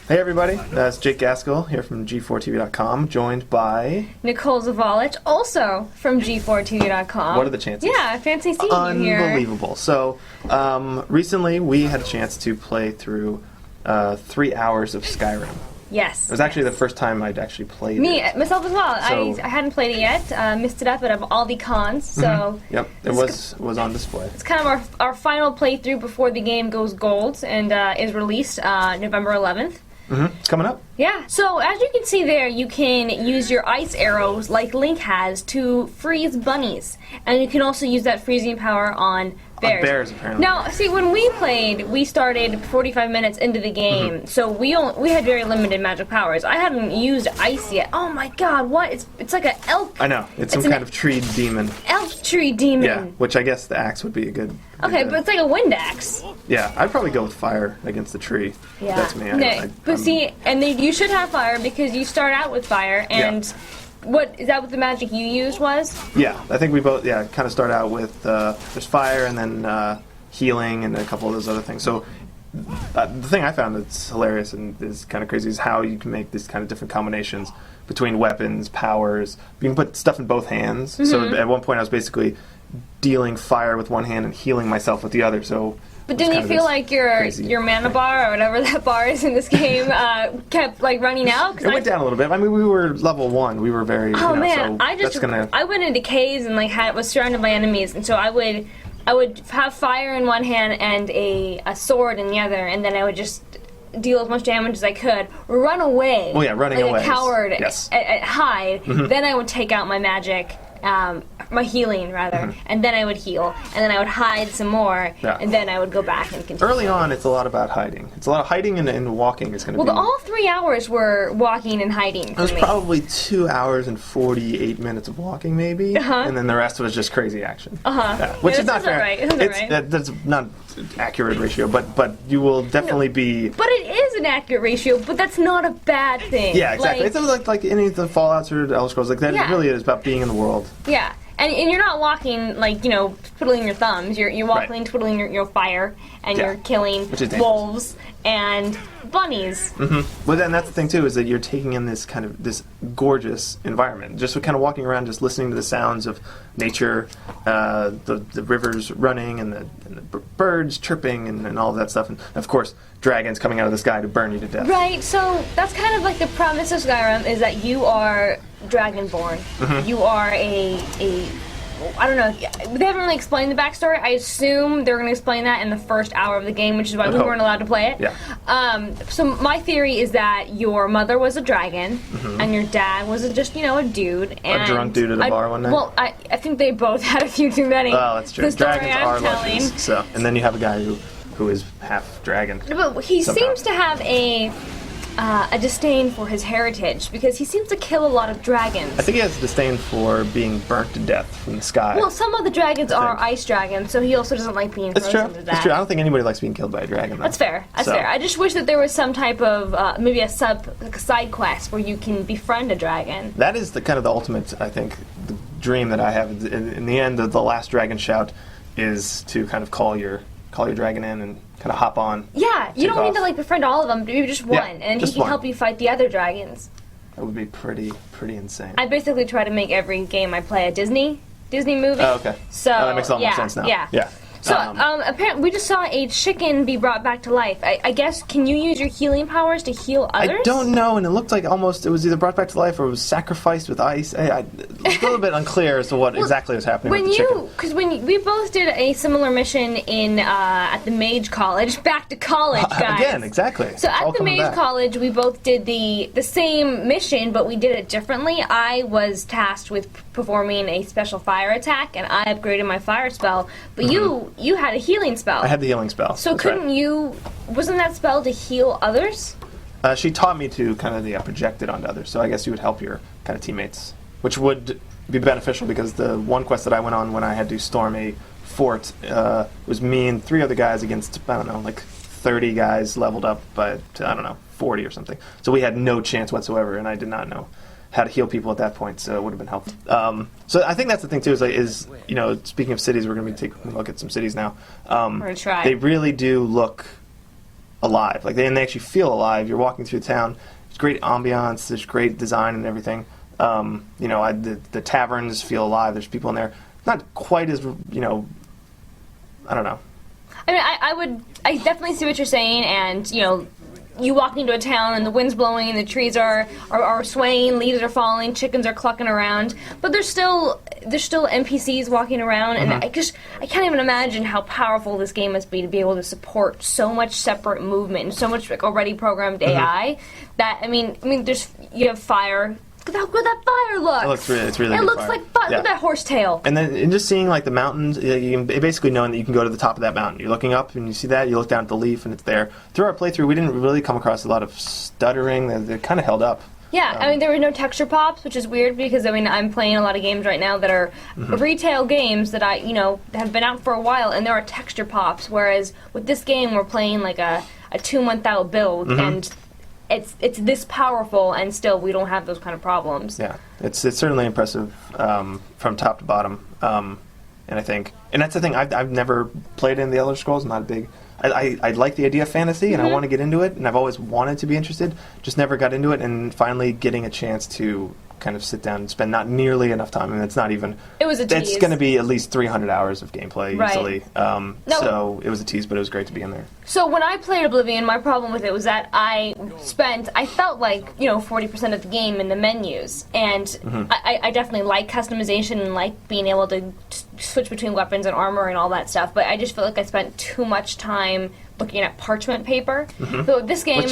Hey everybody, that's Jake Gaskell here from G4TV.com, joined by... Nicole Zavalich, also from G4TV.com. What are the chances? Yeah, fancy seeing you here. Unbelievable. So, recently we had a chance to play through 3 hours of Skyrim. Yes. It was actually the first time I'd actually played it. Myself as well. So, I hadn't played it yet, missed it up at all the cons, so... Yep, it was on display. It's kind of our final playthrough before the game goes gold and is released November 11th. It's coming up. Yeah, so as you can see there, you can use your ice arrows, like Link has, to freeze bunnies. And you can also use that freezing power on bears. On bears, apparently. Now, see, when we played, we started 45 minutes into the game, so we had very limited magic powers. I hadn't used ice yet. Oh my god, what? It's like an elk. I know, it's some kind of tree demon. Elk tree demon. Yeah, which I guess the axe would be a good... Okay, but it's like a wind axe. Yeah, I'd probably go with fire against the tree. Yeah. That's me. But see, and you should have fire because you start out with fire, and is that what the magic you used was? Yeah, I think we both, kind of start out with, there's fire and then healing and a couple of those other things. So the thing I found that's hilarious and is kind of crazy is how you can make these kind of different combinations between weapons, powers. You can put stuff in both hands. So at one point I was basically dealing fire with one hand and healing myself with the other. So, but didn't you feel like your mana bar or whatever that bar is in this game kept like running out? It went down a little bit. I mean, we were level 1. We were very. Oh man, so I went into caves and was surrounded by enemies, and so I would have fire in one hand and a sword in the other, and then I would just deal as much damage as I could, run away. Oh yeah, running away. Like a coward, yes. Hide. Then I would take out my magic. My healing, rather, and then I would heal, and then I would hide some more, and then I would go back and continue. Early on, it's a lot about hiding. It's a lot of hiding and walking is going to be... Well, all 3 hours were walking and hiding for me. It was probably 2 hours and 48 minutes of walking, maybe, and then the rest was just crazy action. Which is not fair. Right. That's not accurate ratio, but you will definitely be... But it is an accurate ratio, but that's not a bad thing. Yeah, exactly. It's like any of the Fallouts or the Elder Scrolls, like that. It really is about being in the world. Yeah. And you're not walking, twiddling your thumbs. You're walking, twiddling your fire, and you're killing wolves and bunnies. But then that's the thing, too, is that you're taking in this kind of, this gorgeous environment. Just kind of walking around, just listening to the sounds of nature, the rivers running, and the birds chirping, and all of that stuff. And, of course, dragons coming out of the sky to burn you to death. Right, so that's kind of like the premise of Skyrim, is that you are dragonborn. You are I don't know, they haven't really explained the backstory. I assume they're going to explain that in the first hour of the game, which is why we weren't allowed to play it. Yeah. So my theory is that your mother was a dragon, and your dad was just, a dude. And a drunk dude at a bar one night? Well, I think they both had a few too many. Oh, that's true. The story Dragons I'm are telling. luscious. So, and then you have a guy who is half dragon. But he seems to have a disdain for his heritage, because he seems to kill a lot of dragons. I think he has a disdain for being burnt to death from the sky. Well, some of the dragons are ice dragons, so he also doesn't like being frozen to death. That's true. I don't think anybody likes being killed by a dragon, though. That's fair. That's fair. I just wish that there was some type of, maybe a side quest where you can befriend a dragon. That is the kind of the ultimate, I think, the dream that I have. In the end, the last dragon shout is to kind of call your dragon in and kind of hop on. Yeah, you don't need to befriend all of them, maybe just one, and he can help you fight the other dragons. That would be pretty insane. I basically try to make every game I play a Disney movie. Oh, okay. So that makes a lot more sense now. Yeah. So, apparently, we just saw a chicken be brought back to life. I guess, can you use your healing powers to heal others? I don't know, and it looked like almost it was either brought back to life or it was sacrificed with ice. It's a little bit unclear as to what exactly was happening with the chicken. Because when we both did a similar mission at the Mage College, back to college, guys. Again, exactly. So at the Mage College, we both did the same mission, but we did it differently. I was tasked with performing a special fire attack, and I upgraded my fire spell, but you had a healing spell. I had the healing spell. So wasn't that spell to heal others? She taught me to kind of project it onto others, so I guess you would help your kind of teammates, which would be beneficial because the one quest that I went on when I had to storm a fort was me and 3 other guys against, I don't know, like 30 guys leveled up by, 40 or something. So we had no chance whatsoever, and I did not know how to heal people at that point, so it would have been helpful. So I think that's the thing too. Is speaking of cities, we're going to be taking a look at some cities now. We're gonna try. They really do look alive. Like they actually feel alive. You're walking through town. It's great ambiance. There's great design and everything. The taverns feel alive. There's people in there. Not quite as I don't know. I mean, I definitely see what you're saying, and you walk into a town and the wind's blowing and the trees are swaying, leaves are falling, chickens are clucking around, but there's still NPCs walking around, and I can't even imagine how powerful this game must be to be able to support so much separate movement and so much already programmed AI. That I mean, you have fire. Look at how good that fire looks. It's really it good looks fire. like fire. Yeah. Look at that horsetail. And just seeing like the mountains, you can basically knowing that you can go to the top of that mountain. You're looking up and you see that. You look down at the leaf and it's there. Through our playthrough, we didn't really come across a lot of stuttering. They kind of held up. Yeah, I mean, there were no texture pops, which is weird because, I'm playing a lot of games right now that are retail games that have been out for a while, and there are texture pops, whereas with this game, we're playing like a 2-month-out build, and it's this powerful, and still we don't have those kind of problems. Yeah, it's certainly impressive from top to bottom, and I think, and that's the thing, I've never played in the Elder Scrolls. I'm not a big... I like the idea of fantasy, and I want to get into it, and I've always wanted to be interested, just never got into it, and finally getting a chance to kind of sit down and spend not nearly enough time. I mean, it's not even... It was a tease. It's going to be at least 300 hours of gameplay, easily. So it was a tease, but it was great to be in there. So when I played Oblivion, my problem with it was that I felt like, 40% of the game in the menus, and I definitely like customization and like being able to switch between weapons and armor and all that stuff, but I just felt like I spent too much time looking at parchment paper. So this game...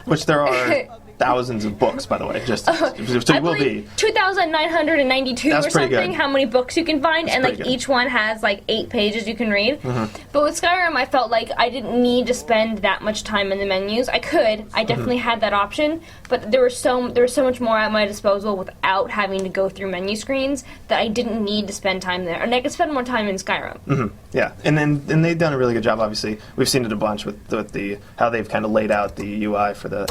Which there are... thousands of books, by the way. Just so I will be 2,992 That's or pretty something. good. How many books you can find, That's and pretty good. each one has 8 pages you can read. But with Skyrim, I felt like I didn't need to spend that much time in the menus. I could. I definitely had that option, but there was so much more at my disposal without having to go through menu screens that I didn't need to spend time there, and I could spend more time in Skyrim. Yeah, and they've done a really good job. Obviously, we've seen it a bunch with the how they've kind of laid out the UI for the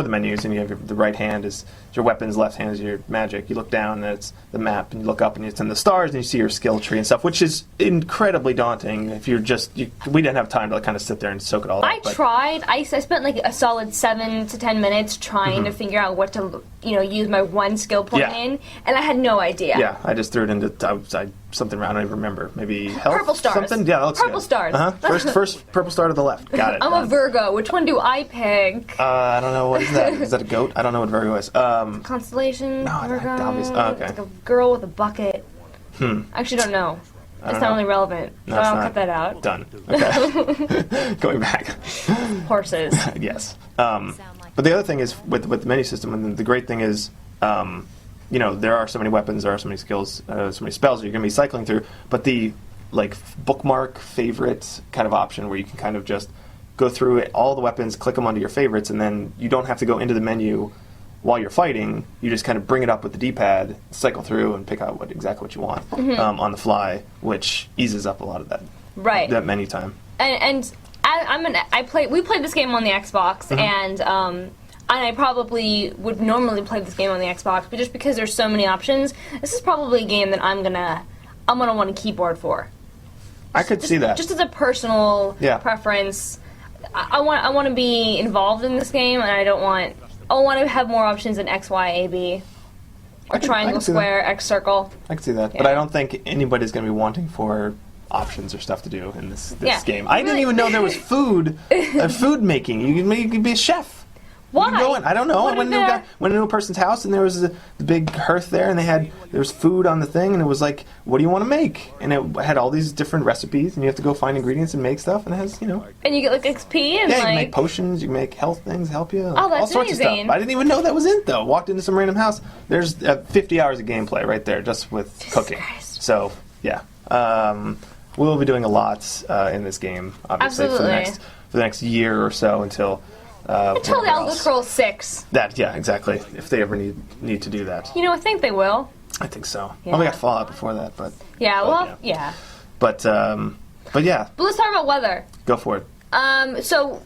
menus, and you have the right hand is your weapons, left hand is your magic. You look down and it's the map, and you look up and it's in the stars, and you see your skill tree and stuff, which is incredibly daunting. If you're we didn't have time to kind of sit there and soak it all up. I tried. I spent a solid 7 to 10 minutes trying to figure out what to use my one skill point in, and I had no idea. Yeah, I just threw it into something around. I don't even remember. Maybe health. Purple stars. Something. Yeah, that looks Purple good. stars. First purple star to the left. Got it. I'm a Virgo. Which one do I pick? I don't know. What is that? Is that a goat? I don't know what Virgo is. Constellation. No, Virgo. obvious. Oh, okay. It's like a girl with a bucket. I actually don't know. It's not really relevant. No, so it's I'll not. cut that out. Done. Okay. Going back. Horses. Yes. But the other thing is with the menu system, and the great thing is, there are so many weapons, there are so many skills, so many spells that you're going to be cycling through. But the bookmark favorite kind of option, where you can kind of just go through it, all the weapons, click them onto your favorites, and then you don't have to go into the menu while you're fighting. You just kind of bring it up with the D-pad, cycle through, and pick out exactly what you want on the fly, which eases up a lot of that menu time. And we played this game on the Xbox, and I probably would normally play this game on the Xbox, but just because there's so many options, this is probably a game that I'm gonna want a keyboard for. I could see that. Just as a personal preference, I want to be involved in this game, and I want to have more options than X, Y, A, B, or triangle, square, X, circle. I can see that, but I don't think anybody's going to be wanting for options or stuff to do in this game. I didn't even know there was food making. You could be a chef. Why? Go in. I don't know. I went into a person's house, and there was the big hearth there, and there was food on the thing, and it was like, what do you want to make? And it had all these different recipes, and you have to go find ingredients and make stuff, and it has, And you get XP and you can make potions, you can make health things, help you. Oh, that's all sorts amazing. of stuff. I didn't even know that was it, though. Walked into some random house. There's 50 hours of gameplay right there, just with cooking. Christ. So, yeah. We'll be doing a lot in this game, obviously, Absolutely. for the next year or so until the Elder Scrolls 6. Yeah, exactly. If they ever need to do that. I think they will. I think so. Yeah. Well, we got Fallout before that, but... Yeah. But yeah. But let's talk about weather. Go for it. So,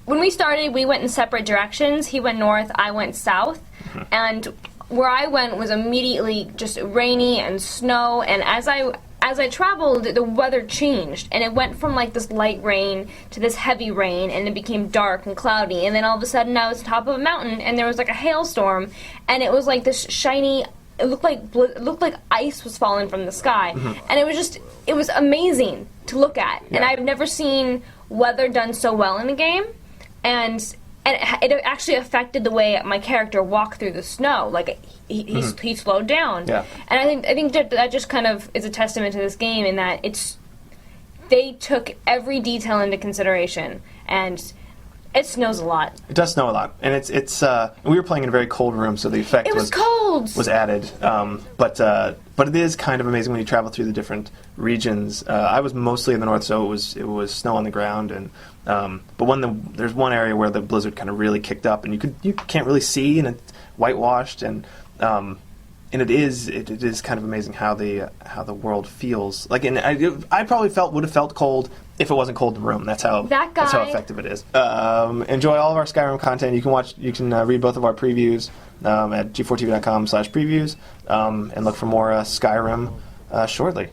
when we started, we went in separate directions. He went north, I went south. And where I went was immediately just rainy and snow, and as as I traveled, the weather changed, and it went from like this light rain to this heavy rain, and it became dark and cloudy, and then all of a sudden I was top of a mountain, and there was like a hailstorm, and it was like this shiny. It looked like ice was falling from the sky, and it was amazing to look at. Yeah. And I've never seen weather done so well in a game, and it actually affected the way my character walked through the snow. Like he slowed down. Yeah. And I think that just kind of is a testament to this game in that they took every detail into consideration, and it snows a lot. It does snow a lot, and it's we were playing in a very cold room, so the effect It was cold. was added. But it is kind of amazing when you travel through the different regions. I was mostly in the north, so it was snow on the ground, and but there's one area where the blizzard kind of really kicked up, and you can't really see, and it's whitewashed, and it is kind of amazing how the world feels. Like, and I probably would have felt cold if it wasn't cold in the room. That's how effective it is. Enjoy all of our Skyrim content. You can read both of our previews at g4tv.com/previews, and look for more Skyrim shortly.